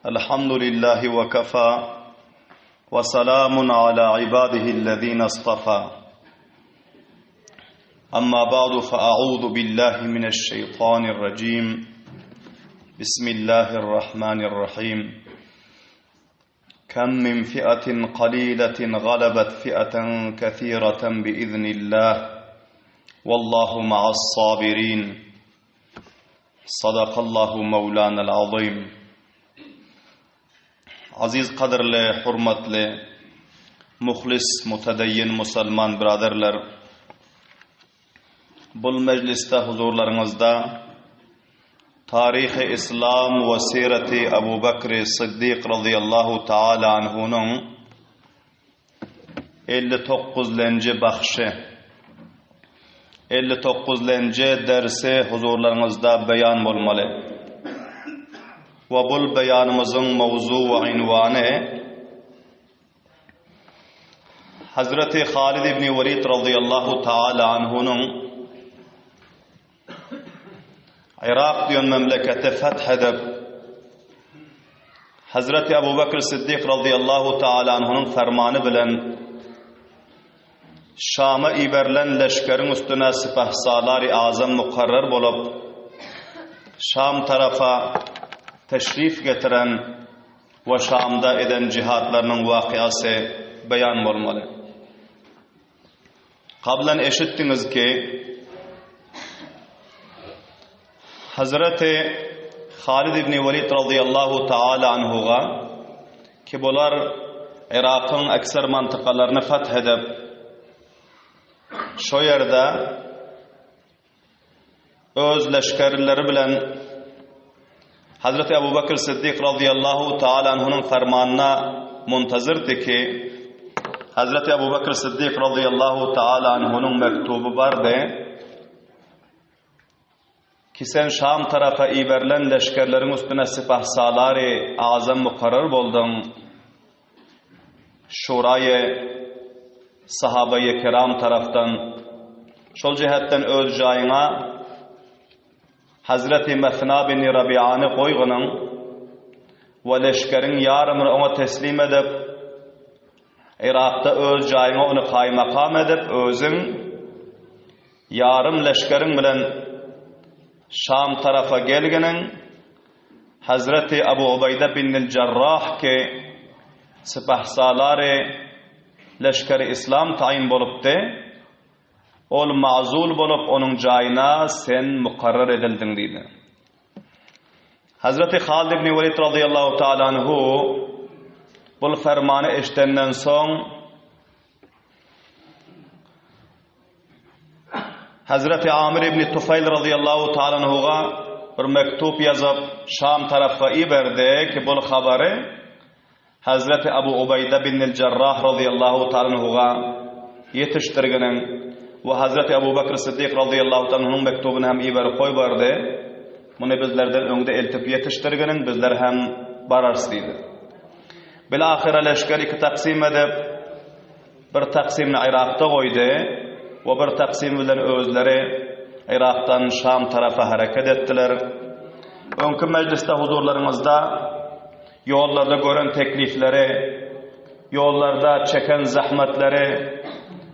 الحمد لله وكفى وسلام على عباده الذين اصطفى أما بعد فأعوذ بالله من الشيطان الرجيم بسم الله الرحمن الرحيم كم من فئة قليلة غلبت فئة كثيرة بإذن الله والله مع الصابرين صدق الله مولانا العظيم. Aziz qadrli, hurmatli, muxlis, mutadayyin musulmon birodarlar, bu meclisde huzurlarınızda tarixi İslam ve sirati Abu Bakr Siddiq radıyallahu ta'ala anhu'nun 59-lenci baxşı, 59-lenci dersi huzurlarınızda beyan olmalı. Ve bu beyanımızın mevzu ve unvanı Hazreti Halid ibn Velid radıyallahu ta'ala anhu'nun Irak diyen memleketi fethedip Hazreti Abu Bakr Siddiq radıyallahu ta'ala anhu'nun fermanı bilen Şam'a iberilen leşkerin üstüne sipahsalari azam mukarrar bulup Şam tarafa teşrif getiren ve Şam'da eden cihatlarının vakıası beyan olmalı. Kablen eşittiniz ki Hazreti Halid ibn Velid radıyallahu ta'ala anhu'a ki bunlar Irak'ın ekser mantıkalarını fethedip şu yerde öz leşkerleri bilen Hazreti Abu Bakr Siddiq radıyallahu ta'ala anhu'nun fermanına muntazırdı ki Hazreti Abu Bakr Siddiq radıyallahu ta'ala anhu'nun mektubu vardı ki sen Şam tarafa iberilen leşkerlerin üstüne sipahsalari azam mukarrar boldun. Şurayı sahabe-i kiram taraftan şol cihetten öz jayına Hazreti Mefna bin Rabi'anı koygunun ve leşkerin yarımını ona teslim edip Irak'ta öz jayına onu kaymakam edip özün yarım leşkerin bilen Şam tarafa gelginin Hazreti Abu Ubayda bin Cerrah ki sipahsalari leşkeri İslam tayin bolupdu. Ol mazul bolup onun jayına sen mukarrar edildin dedi. Hazreti Halid ibn Velid radıyallahu ta'ala anhu bu fermanı eşitenden son Hazreti Amir ibn Tufayl radıyallahu ta'ala anhu'a bir mektup yazıp Şam tarafa iberdi ki bu haberi Hazreti Abu Ubayda bin Cerrah radıyallahu ta'ala anhu'a yetiştirginin ve Hazreti Abu Bakr Siddiq radıyallahu ta'ala'nın mektubunu hem iber koy vardı. Bunu bizlerden önde eltip yetiştirginin bizler hem bararsıydı. Bilahire leşker iki taksim edip bir taksimini Irak'ta koydu ve bir taksim bilen özleri Irak'tan Şam tarafa hareket ettiler. Önkü mecliste huzurlarımızda yollarda gören teklifleri, yollarda çeken zahmetleri,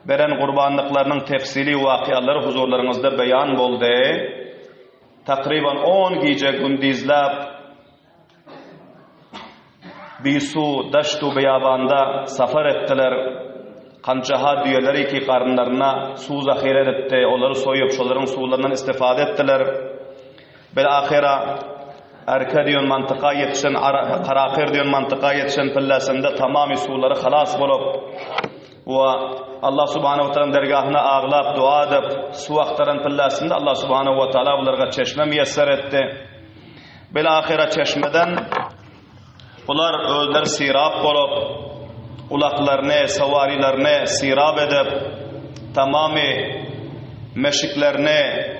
veren kurbanlıklarının tefsili vakıaları huzurlarınızda beyan oldu. Takriban 10 gece gündizlep Bisu, Daştu, Beyabanda safar ettiler. Kançaha düyeleri ki karınlarına su zahire etti. Onları soyup şoların sularından istifade ettiler. Belahira Erke diyon mantıka yetişen, Karakir diyon mantıka yetişen pillasında tamamı suları halas bulup ve Allah subhanahu wa ta'ala dergahına ağlap dua edip su aktaran pillasında Allah subhanahu wa ta'ala bunlara çeşme müyesser etti. Belahira çeşmeden bunlar özler sirap bulup ulaklarını, savarilerini sirap edip tamamı meşiklerini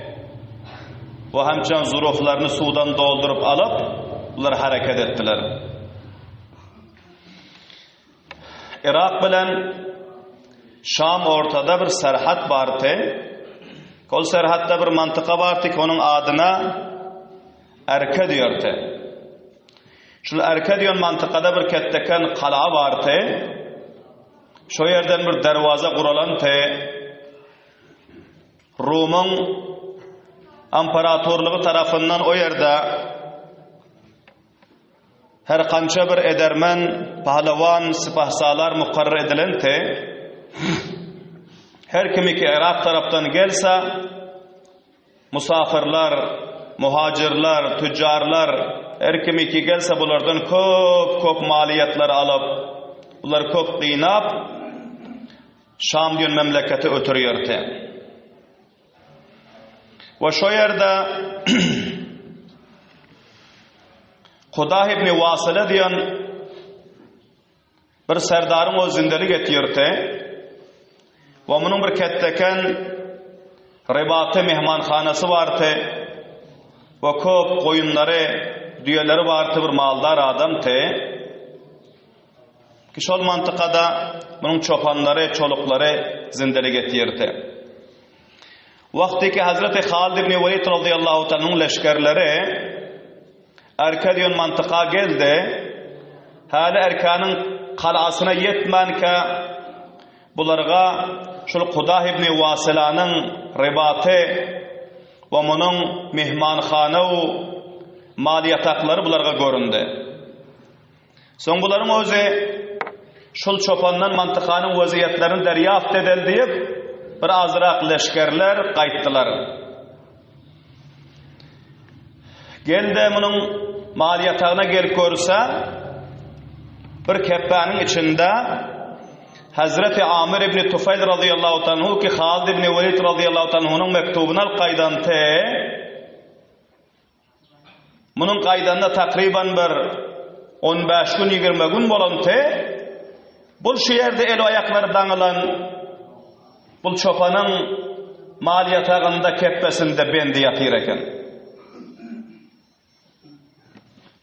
ve hemçen zuruflarını sudan doldurup alıp bunlar hareket ettiler. Irak bilen Şam ortada bir serhat bardı. Kol serhatta bir mantıka bardı ki onun adına Erke diyordu. Şu Erke diyor mantıkada bir ketteken kala vardı. Şu yerden bir dervaza kurulantı. Rum'un imparatorluğu tarafından o yerde her kança bir edermen, pahlavan, sipahsalar mukarrer edilente, her kimi ki Irak taraftan gelse, musafirler, muhacirler, tüccarlar, her kimi ki gelse bulardan köp maliyetler alıp, bunlar köp kıynap, Şam diyen memleketi ötürüyordu. Ve şu yerde Kudah ibn Vasile diyen bir serdarın o zindelik etiyordu. Ve bunun bir ketteken ribatı mehmanhanası vardı. Ve köp koyunları, düyeleri vardı, bir maldar adamdı. Ki şol mantıkada bunun çopanları, çolukları zindelik etiyordu. Vakti ki Hazreti Halid ibn Velid radıyallahu ta'nın leşkerleri Erke diyen mantıka geldi. Hali Erkan'ın kalasına yetmen ki bularga şul Kudah ibn Vasila'nın ribatı ve bunun mihmanxana ve maliyet hakları bularga göründü. Son buların özü şul çopandan mantıkanın vaziyetlerini deriyaft edildi deyip bir azraq leşkerler qayttılar. Geldi bunun maliyatağına gelip görse bir keppanin içinde Hazreti Amir ibn Tufayl radıyallahu anhu ki Halid ibn Velid radıyallahu anhu'nun mektubunu al-qaydantı. Bunun qaydanda takriban bir 15 gün 20 gün bolantı. Bu şu yerde el ayakları dağılan bu çopanın maliyatağında keppesinde bendi yatır eken.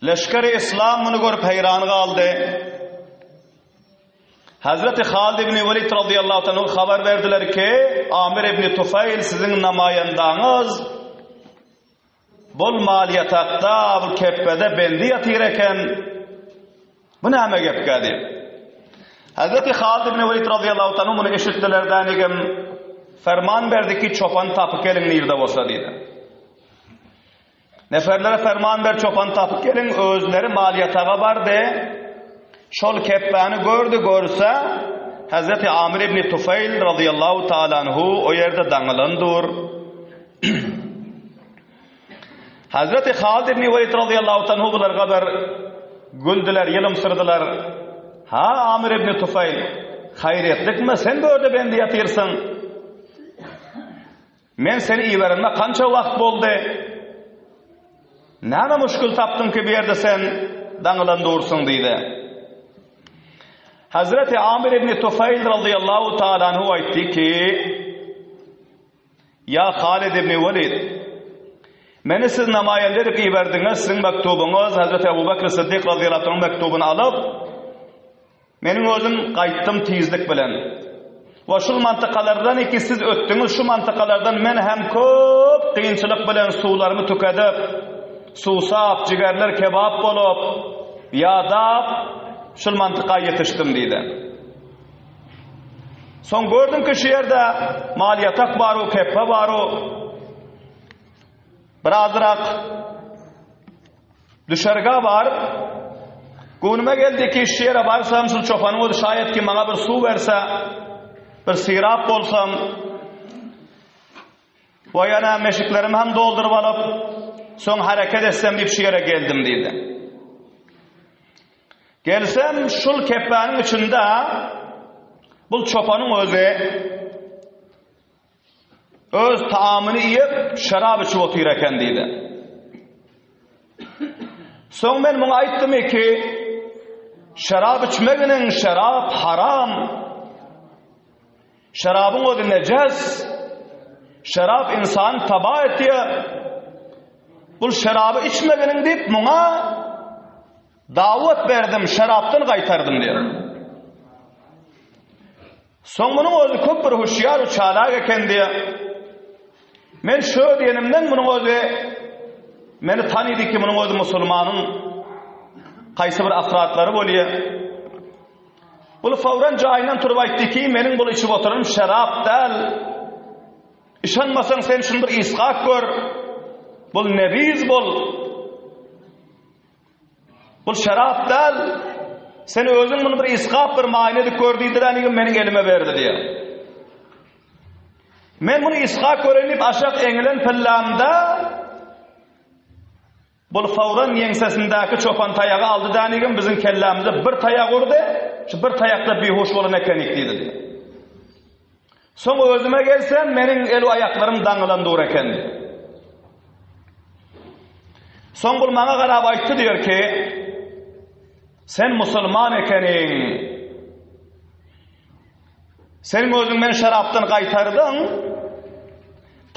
Leşker-i İslam bunu görüp hayran kaldı. Hazreti Halid ibn Velid radıyallahu anh haber verdiler ki Amir ibn Tufayl sizin namayandanız bol maliyataqda bu keppede bendi yatır eken. Bu ne heme gepkadi? Hazreti Halid ibn Velid radıyallahu anh bunu eşittilerden egem ferman verdi ki çopan tapık elin nirde olsa dedi. Neferlere ferman ver çopan tapık elin özleri maliyatağa vardı. Şol keppani görse Hazreti Amir ibn Tufayl radıyallahu ta'ala anhu o yerde dağılandır. Hazreti Halid ibn Velid radıyallahu anhu bular kadar güldüler, yılımsırdılar. Ha Amir ibn Tufayl, hayretlik mi? Sen böyle bendi yatırsın. Men seni iyi verenme kança vakt boldu? Nana muşkul taptın ki bir yerde sen dağılan doğursun deydi. Hazreti Amir ibn Tufayl radıyallahu ta'ala anhu aytti ki ya Halid ibn Velid, meni siz namayendelik iyi verdiniz, sizin mektubunuz Hazreti Ebu Bekir Sıddık radıyallahu anh'ın mektubunu alıp menin özüm qayttım tizlik bilen. Ve şu mantıkalardan iki siz öttünüz, şu mantıkalardan men hem köp kıyınçılık bilen sularımı tükedip, susap, cigerler kebap bolup, yadap, şu mantıka yetiştim deydi. Son gördüm ki şu yerde maliyatak var o, keppe var o. Birazrak düşerga var. Günüme geldi ki şu yere varsam şu çopanımı şayet ki bana bir su verse, bir sirap olsam ve yana meşiklerimi hem doldurup alıp son hareket etsem deyip şu yere geldim deydi. Gelsem şul keppanin içinde bu çopanın öz taamını yiyip şarap içip otururken deydi. Son ben buna ayttım ki şarap içmeginin şarap haram. Şarabın odu neces. Şarap insan taba etiyor. Bu şarabı içmeginin deyip buna davet verdim, şaraptan kaytardım diyor. Son bunun odu köp bir huşyar u çalak eken diyor. Men şu diyenimden bunun odu meni tanıydı ki bunun özü musulmanın qaysı bir afratlary bolýar. Bul fawran jaýyndan turup aýtdy ki, meniň bul içip oturum şarap däl. İşanmasaň sen şunu bir isqaq gör. Bul nebiz bol. Bul şarap däl. Sen özüň bunu bir isqaq bir maýnedy gördüýdiräni meniň elime berdi diýär. Men bunu isqaq görenip aşak eňilen pillamda bul fawran ýeňsesindäki çopan taýagy aldy dänigim biziň kellämizde bir taýak urdy. Şu bir taýakda behoş bolan ekenik diýdi. Soň özüme gelsem meniň el ayaklarym daňylandyr eken. Soň bul maňa garap aýtdy diýer ki, sen musulman ekeniň. Sen özüň meni şarapdan gaýtardyň.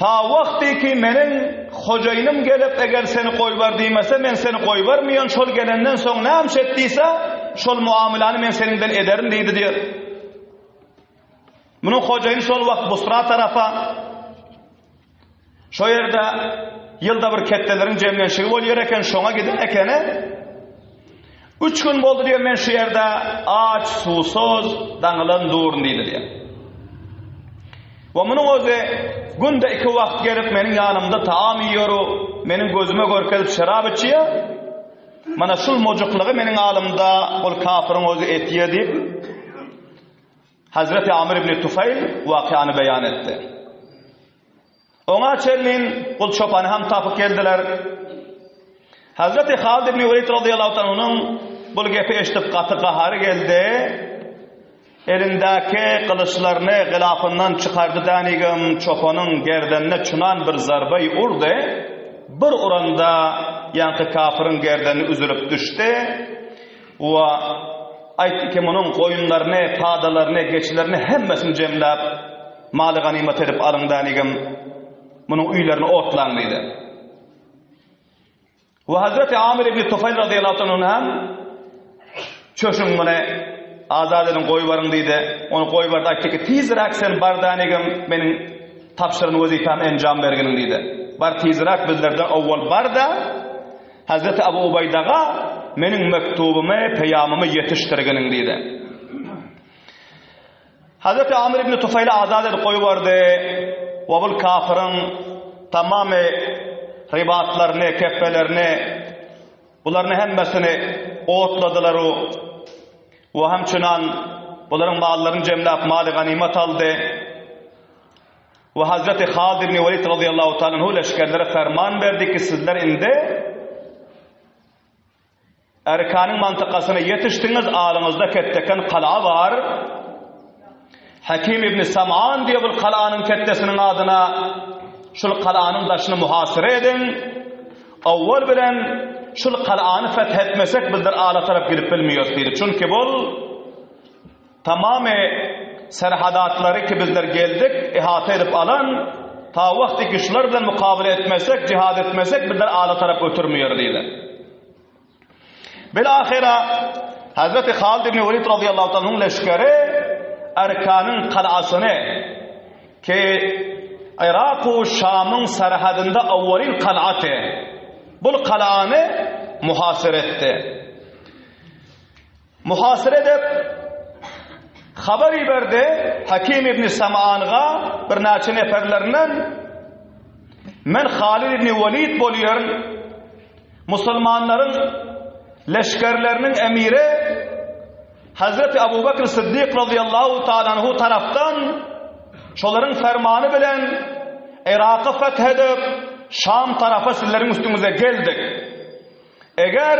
Ta wagty ki meniň hojaýynym gelip eger seni goýbar diýmese men seni goýbarmýan, şol gelenden soň näme etdiýse şol muamelany men seninden ederim diýdi diýer. Munyň hojaýyny şol wagt Busra tarafa şo ýerde ýylda bir ketdeleriň jemlenşigi bolýar eken, şoňa gidip ekene 3 gün boldy diýer men şu ýerde aç, susuz, daňylan durun diýdi diýer. Wa munyň özi günde 2 wagt gelip meniň ýanymda taam ýiýor, meniň gözüme görkezip şarap içýär. Mana şul mojuklygy meniň alymda ol kafirin özi etýär diýip Hazreti Amir ibn Tufayl wakyany beýan etdi. Oňa çellin ol çopany ham tapyp geldiler. Hazreti Halid ibn Velid radıyallahu anhu'nun bu gepi eşitip gaty gahary geldi. Elindäki kılıçlaryny gylafyndan çykardy danigim, çopanyň gerdenine çunan bir zarby urdy. Bir uranda ýanky kafirin gerdeni üzülüp düşdi. Wa aýtdy ki munyň goýunlaryny, padalaryny, geçilerini hemmesini jemläp maly ganimet edip alyň danigim. Munyň üýlerini otlaň diýdi. Wa Hazreti Amir ibn Tufayl radıyallahu anhu hem çöşüň mene azad edin goýbaryň diýdi. Onu goýbarda aýtdy ki tizrak sen bardanigim meniň tapşyryň wezifämi enjam bergeniň diýdi. Bar tizrak bizlerden awwal barda Hazreti Abu Ubaydaga meniň mektubumy, peýamymy ýetişdirgeniň diýdi. Hazreti Amir ibn Tufayl azad edip goýbardy. Wa bul kafirin tamamy ribatlaryny, keffelerini bularny hemmesini otladylar o. Wa hamçunan bularyň mallaryny jemläp maly ganimet aldy. Wa Hazreti Halid ibn Velid radıyallahu ta'ala anhu leşkerlere ferman berdi ki sizler indi Erkanyň mantykasyna ýetişdiňiz, alyňyzda ketteken kala bar. Hakim ibn Sam'an diýe bu kalanyň kettesiniň adyna şul kalanyň daşyny muhasire edin. Awwal bilen şul kalany fethetmesek bizler ala tarap girip bilmiýos diýdi. Çünki bol tamamy serhadatlary ki bizler geldik ihata edip alan ta wagty ki şular bilen mukabele etmesek, jihad etmesek bizler ala tarap götürmiýär diýdi. Bilahira Hazreti Halid ibn Velid radıyallahu anhu'nun leşkeri Erkan'ın kalasyny ki Irak we Şam'ın serhadında awwalin kalaty bu kalany muhasire etdi. Muhasire edip haber berdi Hakim ibn Sam'an'a bir näçe neferlerinden men Halid ibn Velid bolýar musulmanların leşkerlerinin emiri Hazreti Abu Bakr Siddiq radıyallahu ta'ala anhu taraftan şoların fermanı bilen Irak'ı fethedip Şam tarafa sizlerin üstünüze geldik. Eğer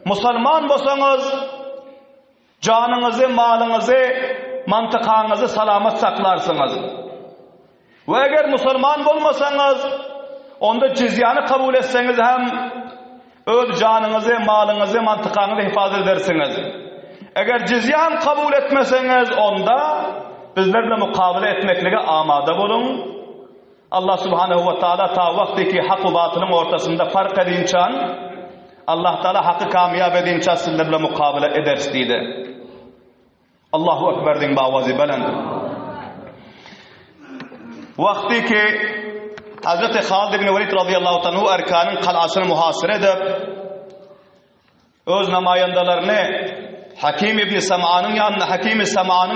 musulman bolsaňyz canınızı, malınızı, mantıkanızı salamat saklarsınız. Ve eğer musulman bolmasaňyz onda cizyany kabul etseňiz hem öz canınızı, malınızı, mantıkanızı hifaz edersiniz. Eğer cizyan kabul etmeseňiz onda bizlerle mukabele etmeklige amada bolun. Allah subhanahu wa ta'ala ta wagty ki hak we batylyň ortasynda fark edinçan Allah Taala haqqy kamyap edinçan sizlerle mukabele eders diýdi. Allahu ekber diň bawazy belend. Wagty ki Hazreti Halid ibn Velid radıyallahu anhu Erkan'ın kalasını muhasere edip öz namayandalarını Hakim ibn Sam'anın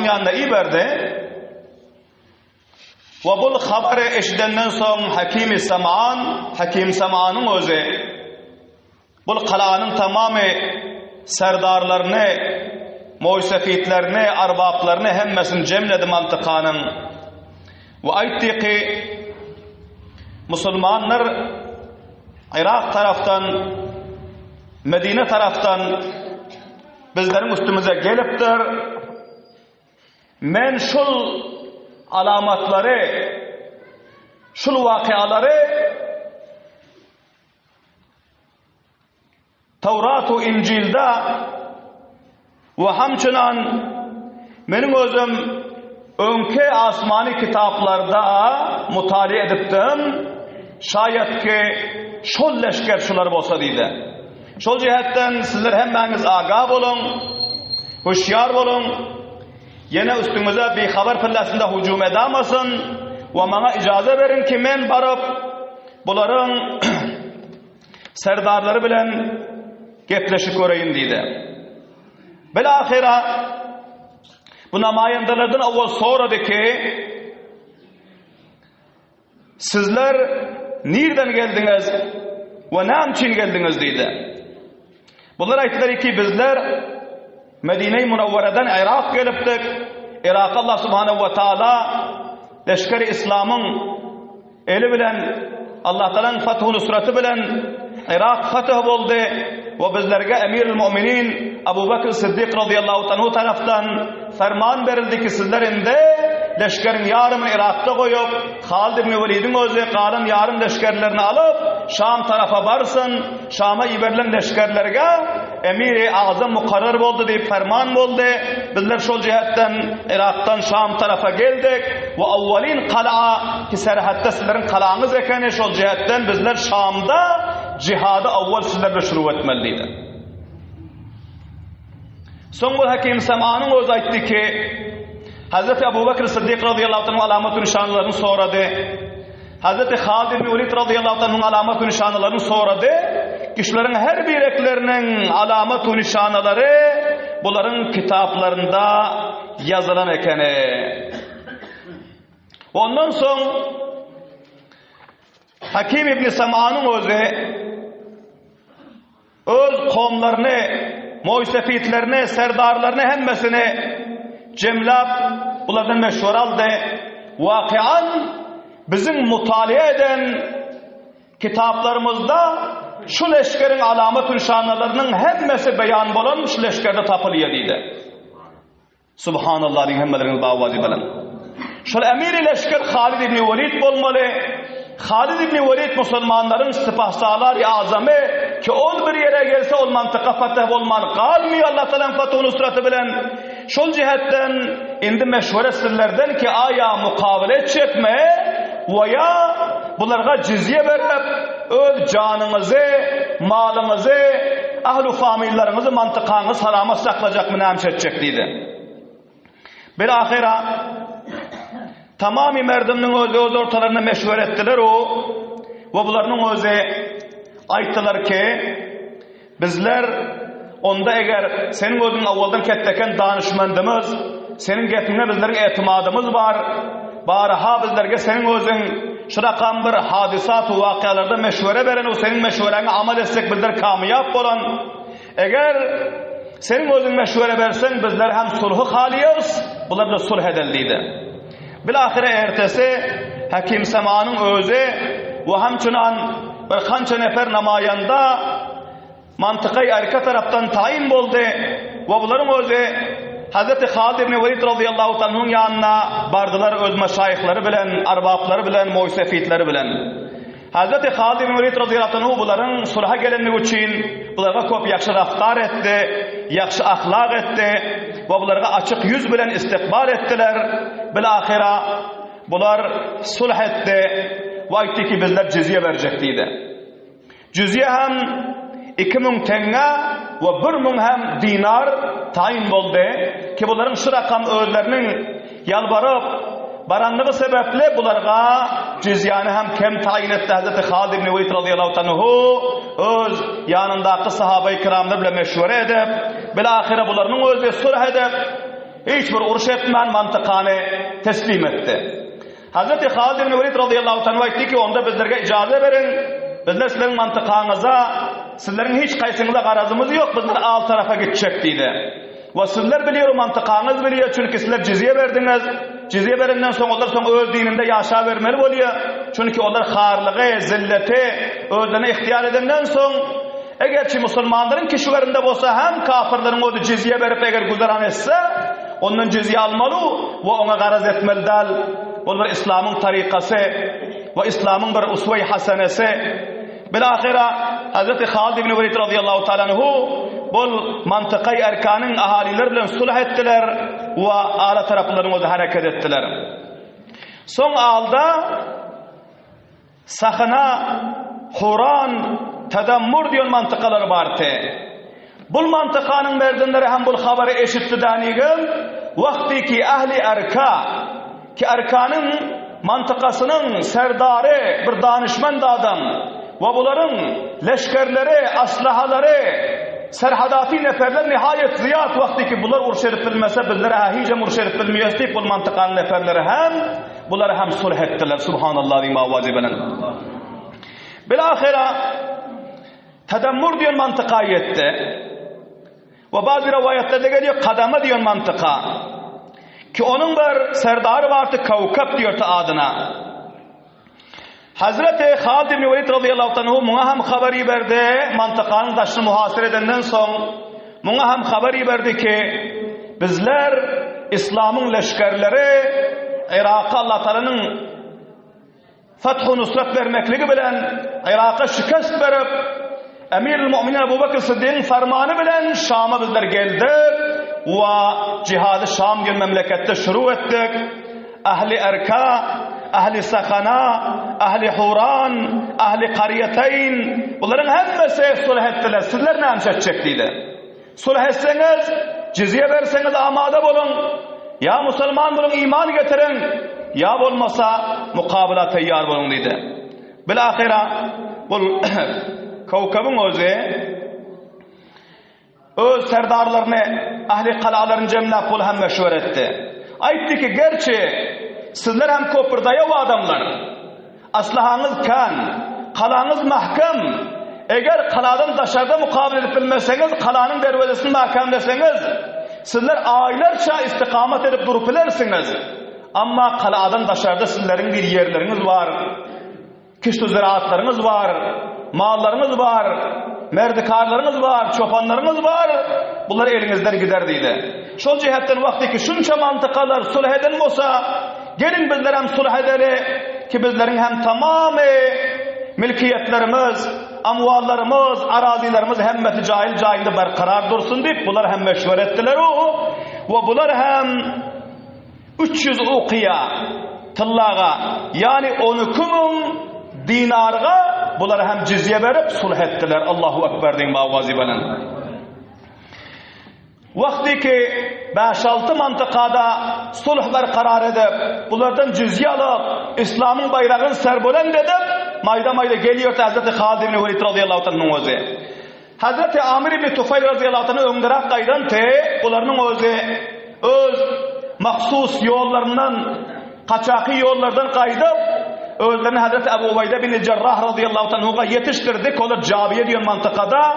yanına iberdi. Ve bu haberi eşidenden sonra Hakim Sam'anın özü bu kalanın tamamı serdarlarını, moysefitlerini, arbaplarını hemmesini cemledi mantıkanın. Ve aytti ki Müslümanlar Irak taraftan, Medine taraftan bizlerin üstümüze gelipdir. Men şul alamatları, şul vakiaları Tevrat-u İncil'de ve hamçınan benim özüm önke asmani kitaplarda mutali ediptim. Şayet ki şol leşker şular bolsa deydi. Şol cihetten sizler hemmeniz agah olun, hoşyar olun. Yine üstümüze bir haber pillasında hücum edamasın ve bana icazə verin ki men barıp bunların serdarları bilen gepleşik göreyim deydi. Belahira bu namayandalardan avval soradı ki sizler nereden geldiniz ve ne için geldiniz deydi. Bunlar ayttılar ki bizler Medine-i Münevvere'den Irak geliptik. Irak Allah Subhanahu ve Teala leşkeri İslam'ın eli bilen Allah Teala'nın fethu nusratı bilen Irak fetih oldu ve bizlerge Emir-ül Müminin Abu Bakr Siddiq radıyallahu anhu taraftan ferman verildi ki sizlerin de leşkerin yarımını Irak'ta koyup Halid ibn Velid'in özü kalan yarım leşkerlerini alıp Şam tarafa varsın. Şam'a iberilen leşkerlerge Emir-i Azam mukarrar oldu deyip ferman oldu. Bizler şol cihetten Irak'tan Şam tarafa geldik ve avvalin kala ki serhatta sizlerin kalağınız ekeni şol cihetten bizler Şam'da cihadı avval sizlerle şuru etmeliydi. Sonra Hakim Sam'anın öz aytti ki Hazreti Ebu Bakr Siddiq radıyallahu anh'ın alamet-ü nişanlarını soradı. Hazreti Halid ibn Velid radıyallahu anh'ın alamet-ü nişanlarını soradı. Kişilerin her bireklerinin alamet-ü nişanları bunların kitaplarında yazılan ekeni. Ondan sonra Hakim ibn Sam'anın öz kavmlarını, moysefitlerini, serdarlarını hemmesini cemlap bunlardan meşhur aldı. Vakian bizim mutaliye eden kitaplarımızda şu leşkerin alamet-ü nişanlarının hemmesi beyan olan şu leşkerde tapılıyor deydi. Subhanallah din hemmeleriniz bağvazi bilen. Şu emir-i leşker Halid ibn Velid olmalı. Halid ibn Velid Müslümanların sipahsalar-ı azamı ki ol bir yere gelse ol mantıka fetih olman kalmıyor Allah Teala'nın fethu nusratı bilen. Şol cihetten indi meşhure sirlerden ki aya mukavele çekme veya bunlara cizye verip öz canınızı, malınızı, ahlu famillerinizi mantıkanız harama saklayacak mı neymiş edecek deydi. Bilahira tamamı merdiminin öz ortalarına meşhur ettiler o ve bunların özü ayttılar ki bizler onda eğer senin özün avvaldan ketteken danışmandımız, senin getine bizlerin etimadımız var. Baraha bizlerge senin özün şurakan bir hadisat-ı vakialarda meşvere veren o senin meşverene amal etsek bizler kamiyap olan. Eğer senin özün meşvere versen bizler hem sulhu haliyız, bunlar da sulh edildiydi. Bilahire ertesi Hakim Sam'anın özü ve hamçınan bir kança nefer namayanda mantıkayı arka taraftan tayin oldu ve bunların özü Hazreti Halid ibn Velid radıyallahu anh'ın yanına bardılar öz meşayihleri bilen, arbapları bilen, moysefitleri bilen. Hazreti Halid ibn Velid radıyallahu anh bunların sulha gelenliği için bunlara çok yaxşı raftar etti, yaxşı ahlak etti ve bunlara açık yüz bilen istikbal ettiler. Bilahira bunlar sulh etti ve aytti ki bizler cizye verecektiydi. Cizye hem 2000 tenge ve 1000 hem dinar tayin oldu ki bunların şu rakam özlerinin yalvarıp baranlığı sebeple bularga cizyani hem kem tayin etti Hazreti Halid ibn Velid radıyallahu anhu öz yanındaki sahabe-i kiramlar bile meşvere edip bilahire bularının özü sulh edip hiçbir uruş etmen mantıkanı teslim etti. Hazreti Halid ibn Velid radıyallahu anhu aytti ki onda bizlerge icazet verin. Bizler sizlerin mantıkanıza, sizlerin hiç kaysınıza garazımız yok. Bizler alt tarafa gidecek dedi. Ve sizler biliyor, mantıkanız biliyor. Çünkü sizler cizye verdiniz. Cizye verinden sonra onlar sonra öz dininde yaşa vermeli oluyor. Çünkü onlar harlığı, zilleti, özlerine ihtiyar edenden sonra eğer Müslümanların kişilerinde olsa hem kafirlerin o cizye verip eğer güzeran etse onun cizye almalı ve ona garaz etmeli dal. Onlar İslam'ın tarikası ve İslam'ın bir usve-i hasenesi. Bilahira Hazreti Halid ibn Velid radıyallahu ta'ala anhu bol mantıkayı erkanın ahalilerle sulh ettiler ve ala taraflarına hareket ettiler. Son alda Sakhna, Huran, Tedammur diyor mantıkalar vardı. Bu mantıkanın merdanları hem bu haberi eşitti danigim. Vakti ki ahli erka ki erkanın mantıkasının serdarı bir danışman adam ve bunların leşkerleri, aslahaları, serhadati neferler nihayet ziyat vakti ki bunlar urşerip bilmese bizlere ahice murşerip bilmeyez deyip bu mantıkanın neferleri hem bunları hem sulh ettiler. Subhanallah ve mavazibenen. Bilahira tedammur diyor mantıkayı etti ve bazı rivayetlerde geliyor kadama diyor mantıka ki onun bir serdarı vardı Kavkab diyor adına. Hazreti Halid ibn Velid radıyallahu anhu buna hem haberi verdi mantıkanın taşını muhasır edenden sonra buna hem haberi verdi ki bizler İslam'ın leşkerleri Irak'a Allah Teala'nın Fethu Nusret vermekliği bilen Irak'a şikast verip Emir-i Mu'minin Ebu Bekir Sıddık'ın fermanı bilen Şam'a bizler geldik ve cihadı Şam gibi memlekette şuru ettik. Ahli Erka, ahli Sakhana, ahli Huran, ahli Kariyeteyn bunların hemmesi sulh ettiler. Sizler ne emşedecektiydi? Sulh etseniz, cizye verseniz amade olun. Ya Müslüman bulun, iman getirin. Ya olmasa mukabala teyyar olun dedi. Bilahira bu Kavkab'ın öz serdarlarını ahli kalaların cemlap bul hem meşhur etti. Aytti ki gerçi sizler hem köpürdaya o adamlar. Aslahanız kan, kalanız mahkam. Eğer kaladan dışarıda mukabele edip bilmezseniz, kalanın dervezesini mahkam deseniz, sizler aylarca istikamet edip durup ilersiniz. Ama kaladan dışarıda sizlerin bir yerleriniz var. Kişi ziraatlarınız var. Mallarınız var. Merdikarlarınız var. Çopanlarınız var. Bunlar elinizden gider deydi. Şol cihetten vakti ki şunca mantıkalar sulh eden olsa gelin bizler hem sulh edeli ki bizlerin hem tamamı milkiyetlerimiz, amvallarımız, arazilerimiz hemmeti cahilde berkarar dursun deyip bunlar hem meşvere ettiler o ve bunlar hem 300 uqiya tıllağa yani 12.000 dinarga bunlar hem cizye verip sulh ettiler. Allahu Ekber deyin mağazibenen. Vakti ki 5-6 mantıkada sulh berkarar edip bunlardan cizye alıp İslam'ın bayrağını serbolend edip mayda geliyor Hazreti Halid ibn Velid radıyallahu anh'ın özü. Hazreti Amir ibn Tufayl radıyallahu anh'ın öngürak kaydan bunların özü öz mahsus yollarından kaçaki yollardan kaydıp özlerini Hazreti Ebu Ubeyde bin Cerrah radıyallahu anh'a yetiştirdik. Onlar Cabiye diyor mantıkada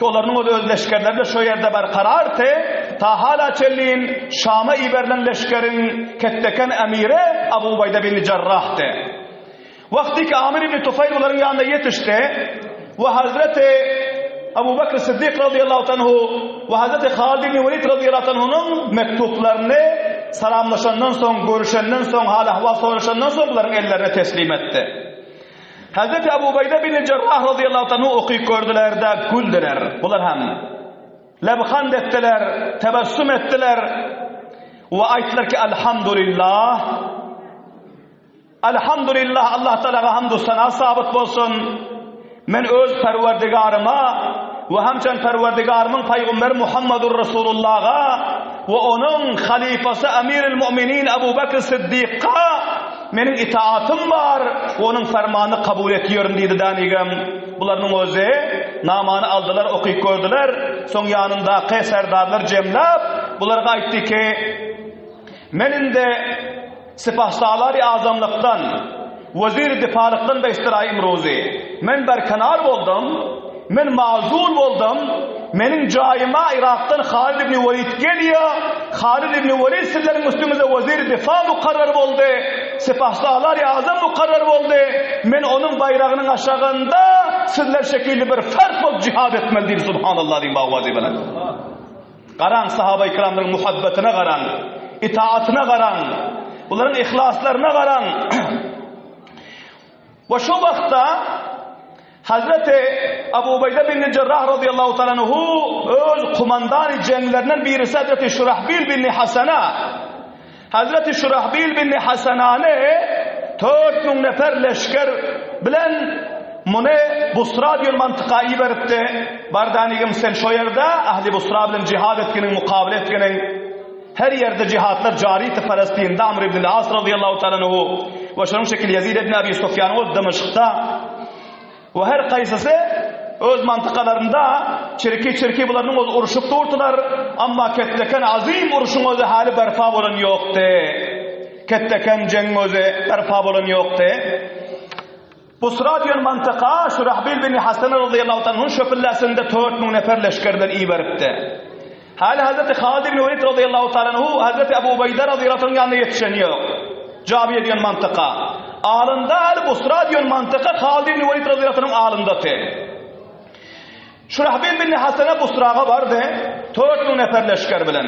ki onların o öz leşkerleri de şu yerde berkarardı. Ta hala çelliğin Şam'a iberilen leşkerin ketteken emiri Ebu Ubeyde bin Cerrah'tı. Vakti ki Amir ibn Tufayl onların yanına yetişti ve Hazreti Ebu Bekir Sıddık radıyallahu anhu ve Hazreti Halid ibn Velid radıyallahu anhu'nun mektuplarını salamlaşandan sonra, görüşenden sonra, hal ahval soruşandan sonra bunların ellerine teslim etti. Hazreti Ebu Ubeyde bin Cerrah radıyallahu anhu okuyup gördüler de güldüler. Bunlar hem lebhand ettiler, tebessüm ettiler ve ayettiler ki elhamdülillah, elhamdülillah Allah Teala'ya hamdü sana sabit olsun. Men öz perverdigarıma ve hemçen perverdigarımın Peygamber Muhammedur Resulullah'a ve onun halifası Emirül Müminin Ebu Bekir Sıddık'a menin itaatım var, onun fermanı kabul ediyorum dedi danigam. Bularning o'zi namani aldılar, okuyup gördüler. Son yanında serdarlar cemlap bularga aytdı ki menin de Sipahsalari azamlıktan, vazir difalıktan da istirayim rozi. Men berkanar oldum, men mazul oldum. Menin cayıma Irak'tan Halid ibn Velid geliyor. Halid ibn Velid sizlerin üstümüze vazir difa mukarrar oldu. Sipahsalari azam mukarrar oldu. Men onun bayrağının aşağında sizler şekilli bir fark olup cihad etmelidir. Subhanallah diyeyim bağvazi bana. Qaran sahabe-i kiramların muhabbetine qaran, itaatine qaran, bunların ihlaslarına qaran. Ve şu vakta Hazreti Ebu Ubeyde bin Cerrah radıyallahu ta'ala öz kumandan cenglerinden birisi Hazreti Şurahbil bin Hasana. Hazreti Şurahbil bin Hasana'nı 4000 nefer leşker bilen mune Busra diyor mantıkayı veripti. Bardanigim sen şu yerde ahli Busra bilen cihad etkinin, mukabele etkinin. Her yerde cihatlar cariydi Filistin'de Amr ibn al-As radıyallahu ta'ala ve şunun şekil Yazid ibn Abi Sufyan o Dımışık'ta ve her kaysası öz mantıkalarında çirki bularının öz uruşup durdular ama ketteken azim uruşun özü hali berfa bolan yoktu. Ketteken ceng özü berfa bolan yoktu. Busra diyor mantıka Şurahbil bin Hasan radıyallahu ta'ala şöpüllasında 4000 nefer leşkerler iyi veripti. Hali Hazreti Halid ibn Velid radıyallahu ta'ala Hazreti Ebu Ubeyde radıyallahu ta'ala yanına yetişen yok. Cabiye diyor mantıka. Ağlında Busra diyor mantıka Halid ibn Velid radıyallahu ta'ala ağlındatı. Şurahbil bin Hasan'a Busra'ga vardı. 4000 nefer leşker bilen.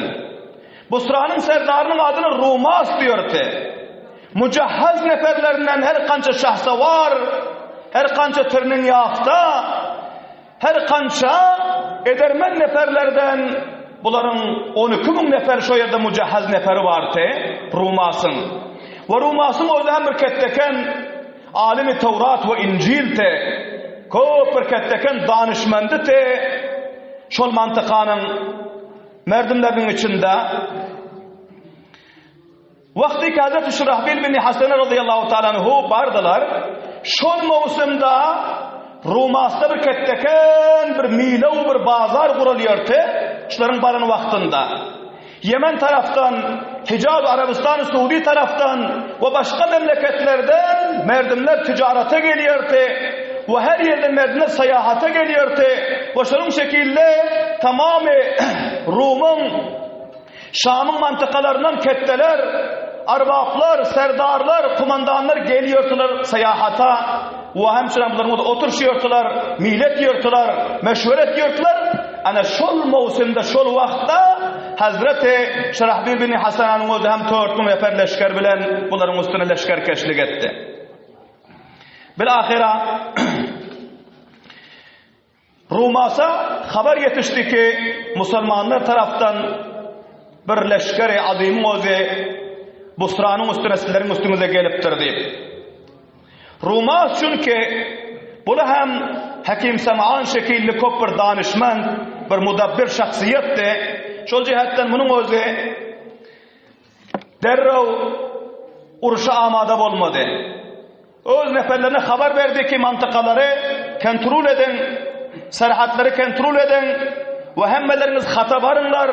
Busra'nın serdarının adını Rumas diyordu. Mücehhez neferlerinden her kança şahsavar, her kança tırnın yağda, her kança edermen neferlerden bunların 12.000 nefer şu yerde mücehhez neferi vardı. Rumas'ın. Ve Rumas'ın o zaman bir ketteken alimi Tevrat ve İncil'te köp bir ketteken danışmendi'te şol mantıkanın merdimlerinin içinde vakti ki Hazreti Şurahbil bin Hasan radıyallahu ta'ala bardılar. Şol mevsimde Rumas'ta bir ketteken bir milev bir bazar kuruluyordu. Şunların barın vaktinde. Yemen taraftan, Hicaz, Arabistan, Suudi taraftan ve başka memleketlerden merdimler ticarete geliyordu. Ve her yerde merdimler seyahate geliyordu. Ve şunun şekilde tamamı Rum'un, Şam'ın mantıkalarından ketteler, arbaplar, serdarlar, kumandanlar geliyordular seyahata. Ve hemşire bunlar oturuşuyordular, millet yiyordular, meşveret yiyordular. Ana şol mevsimde, şol vakta Hazreti Şurahbil bin Hasan'ın özü hem 4000 nefer leşker bilen bunların üstüne leşker keşlik etti. Bilahira Rumas'a haber yetişti ki Müslümanlar taraftan bir leşkeri azim özü Busra'nın üstüne sizlerin üstünüze geliptir deyip. Rumas çünkü bunu hem Hakim Sema'an şekilli köp bir danışman, bir mudabbir şahsiyetti. Şol cihetten bunun özü derrav uruşa amada olmadı. Öz neferlerine haber verdi ki mantıkaları kontrol edin, serhatları kontrol edin ve hemmeleriniz hata varınlar,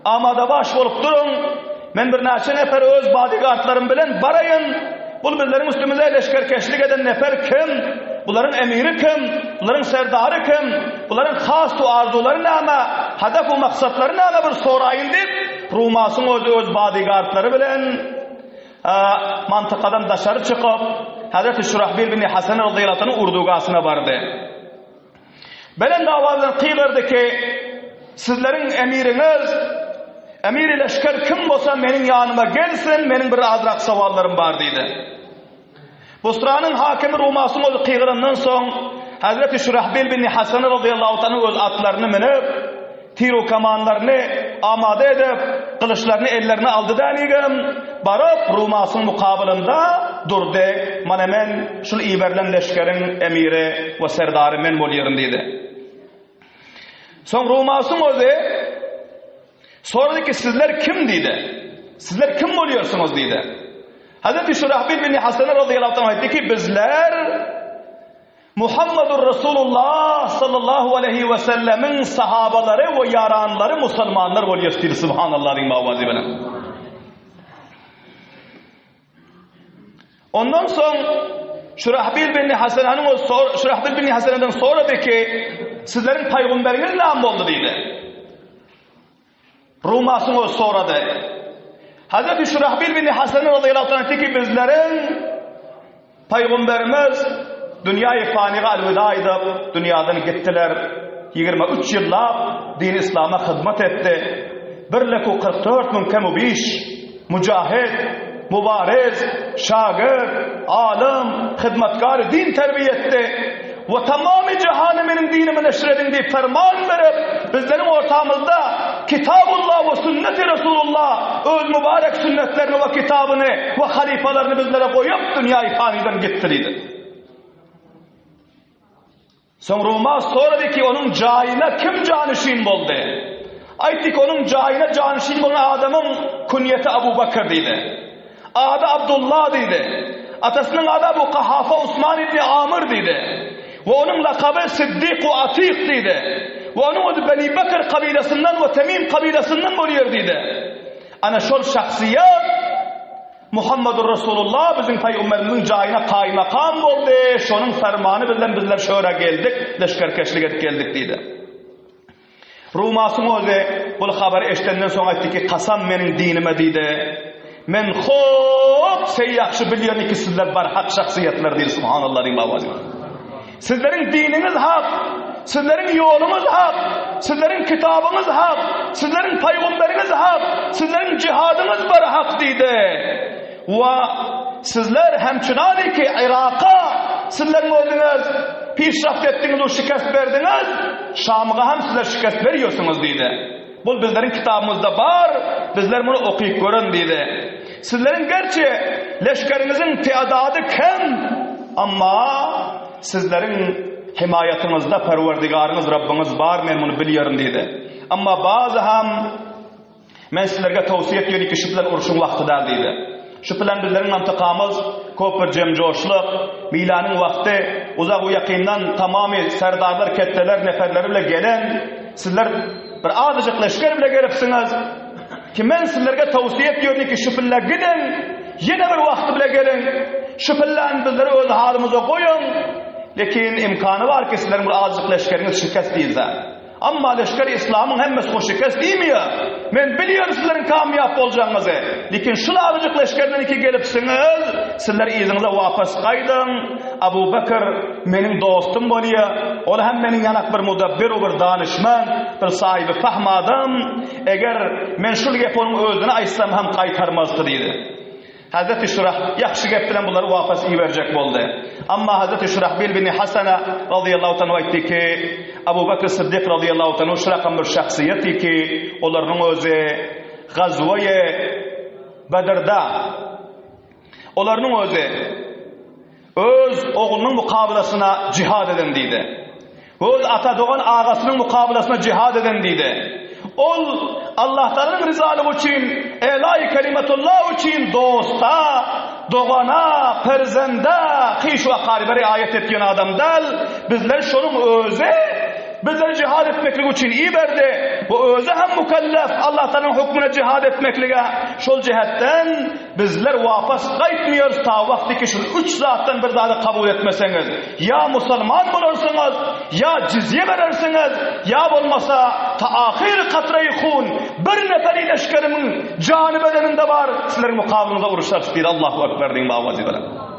amada baş olup durun. Men bir neçe nefer öz bodyguardlarım bilen barayın. Bu bizlerin üstümüze leşkerkeşlik eden nefer kim? Bunların emiri kim? Bunların serdarı kim? Bunların has arzuları ne ama? Hedef ve maksatları ne ama bir sorayın deyip Rumas'ın öz bodyguardları bilen mantıkadan dışarı çıkıp Hazreti Şurahbil bin Hasan radıyallahu anh'ın urdugasına vardı. Belen davadan kıyılırdı ki sizlerin emiriniz emir-i leşker kim olsa benim yanıma gelsin, benim bir azrak savallarım var dedi. Busra'nın hakimi Rumas'ın öz kıyırından son Hazreti Şurahbil bin Hasan radıyallahu anh'ın öz atlarını minip tiro kamanlarını amade edip kılıçlarını ellerine aldı denigim barıp Rumas'ın mukabilinde durdu. Man hemen şunu iberlen leşkerin emiri ve serdarı men bol yerindeydi. Son Rumas'ın özü Sordu ki sizler kim dedi? Sizler kim oluyorsunuz dedi. Hazreti Şurahbil bin Hasan radıyallahu anh dedi ki bizler Muhammedur Resulullah sallallahu aleyhi ve sellemin sahabaları ve yaranları Müslümanlar oluyor dedi. Subhanallah'ın mavazi bilen. Ondan sonra Şurahbil bin Hasan'dan sonra dedi ki sizlerin peygamberiniz ne oldu dedi. Rumasın o soradı. Hazreti Şurahbil bin Hasan radıyallahu anh dedi ki bizlerin peygamberimiz dünyayı faniga elveda edip dünyadan gittiler. 23 yıllar din İslam'a hizmet etti. 1,44 kemubiş mücahid, mübariz, şagird, alim, hizmetkar din terbiye etti. Ve tamamı cehennemin dinimi neşredin diye ferman verip bizlerin ortamızda Kitabullah ve sünnet-i Resulullah öz mübarek sünnetlerini ve kitabını ve halifalarını bizlere koyup dünyayı faniden getirdi. Sonra dedi ki onun cahine kim canişin oldu? Aytdı ki onun cahine canişin olan adamın künyeti Abu Bakır dedi. Adı Abdullah dedi. Atasının adı Abu Kahafa Osman ibn Amr dedi. Ve onun lakabı Siddiq-u Atik dedi. Ve onun adı Beni Bekir kabilesinden ve Temim kabilesinden oluyor dedi. Ana şol şahsiyet Muhammedur Resulullah bizim peygamberimizin cahine kaymakam oldu. Şonun fermanı bilen bizler şöyle geldik. Leşkerkeşlik edip geldik dedi. Rumasın özü bu haberi eştenden sonra etti ki kasam menin dinime dedi. Men xo'p sen yaxshi biliyorsun ki sizler var hak şahsiyetler değil. Subhanallah'ın mavazi. Sizlerin dininiz hak, sizlerin yolunuz hak, sizlerin kitabınız hak, sizlerin peygamberiniz hak, sizlerin cihadınız var hak dedi. Ve sizler hemçinani ki Irak'a sizlerin özünüz pişraft ettiniz, o şikast verdiniz, Şam'a hem sizler şikast veriyorsunuz dedi. Bu bizlerin kitabımızda var, bizler bunu okuyup görün dedi. Sizlerin gerçi leşkerinizin teadadı kem ama sizlerin himayetinizde perverdigarınız Rabbiniz var, men bunu biliyorum dedi. Ama bazı hem men sizlerge tavsiye ediyorum ki şu bilen uruşun vaxtıda dedi. Şu bilen bizlerin mantıqamız köp bir cemcoşluk, milanın vakti, uzak u yakından tamamı serdarlar, ketteler, neferleri bile gelen sizler bir azıcık leşker bile gelipsiniz. Ki men sizlerge tavsiye ediyorum ki şu bilen gidin, yine bir vakti bile gelin. Şu bilen bizleri öz halimize koyun. Lekin imkanı var ki sizlerin bir azıcık leşkeriniz şikast değilse. Ama leşker İslam'ın hemmesi o şikast değil mi ya? Men biliyorum sizlerin kamyap olacağınızı. Lekin şu azıcık leşkerden iki gelipsiniz, sizler izinize vapas kaydın. Abu Bakır benim dostum oluyor. O hem benim yanak bir mudabbir, bir danışman, bir sahibi fahmadım. Eğer men şu onun özünü açsam hem kaytarmazdı dedi. Hazreti Şurah yaxşı gep bilen bunları vapas iyi verecek oldu. Ama Hazreti Şurahbil bin Hasan radıyallahu anh aytdı ki Abu Bakr Siddiq radıyallahu anh şu rakam bir şahsiyeti ki onların özü gazvaya Bedir'da onların özü öz oğlunun mukabelasına cihad eden dedi. Öz ata doğan ağasının mukabelasına cihad eden dedi. Ol Allah Teala'nın rızalığı için, elâ-i kelimetullah için dosta, doğana, perzende, kıyş ve karibe riayet ettiğin adam del, bizler şunun özü, bizler cihad etmeklik için iyi verdi. Bu özü hem mükellef, Allah Teala'nın hükmüne cihad etmekliğe, şol cihetten bizler vapas kayıtmıyoruz ta vakti ki şu 3 zattan bir daha da kabul etmeseniz. Ya Müslüman bulursunuz, ya cizye verirsiniz, ya olmasa ta ahir katreyi hun, bir neferi leşkerimin canı bedeninde var, sizlerin mukavlınıza vuruşlar tutir. Allahu Ekber deyin mavazi veren.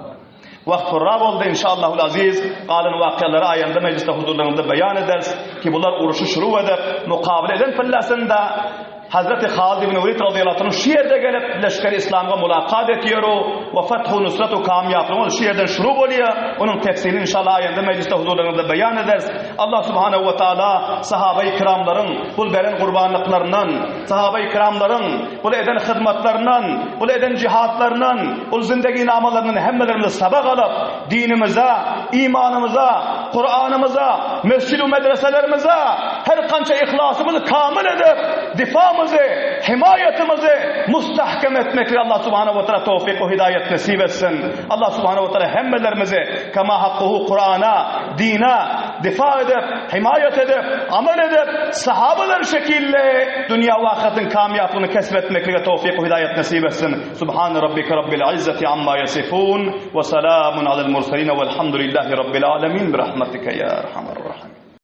Vakt fırrab oldu inşallahul aziz. Kalın vakıyaları ayında mecliste huzurlarında beyan ederiz ki bunlar uruşu şuru edip mukabele eden fillasında Hazreti Halid ibn Velid radıyallahu anh şu yerde gelip leşker İslam'a mulakat ediyor ve fethu nusratu kamyaplığımız şu yerden şuru oluyor. Onun tefsirini inşallah ayında mecliste huzurlarında beyan ederiz. Allah subhanehu ve teala sahabe-i kiramların bu veren kurbanlıklarından, sahabe-i kiramların bu eden hizmetlerinden, bu eden cihatlarından, bu zindagi namalarının hemmelerini sabak alıp dinimize, imanımıza, Kur'an'ımıza, mescid-i medreselerimize, her kança ihlasımızı kamil edip difamızı, himayetimizi mustahkem etmekle Allah subhanahu ve teala tevfik ve hidayet nasip etsin. Allah subhanahu ve teala hemmelerimizi kema hakkuhu Kur'an'a, dine difa edip, himayet edip, amel edip, sahabeler şekilde dünya ve ahiretin kamiyatlığını kesbetmekle tevfik ve hidayet nasip etsin. Subhan rabbike rabbil izzati amma yasifun ve selamun alel murselin velhamdülillahi rabbil alemin bi rahmetike ya erhamer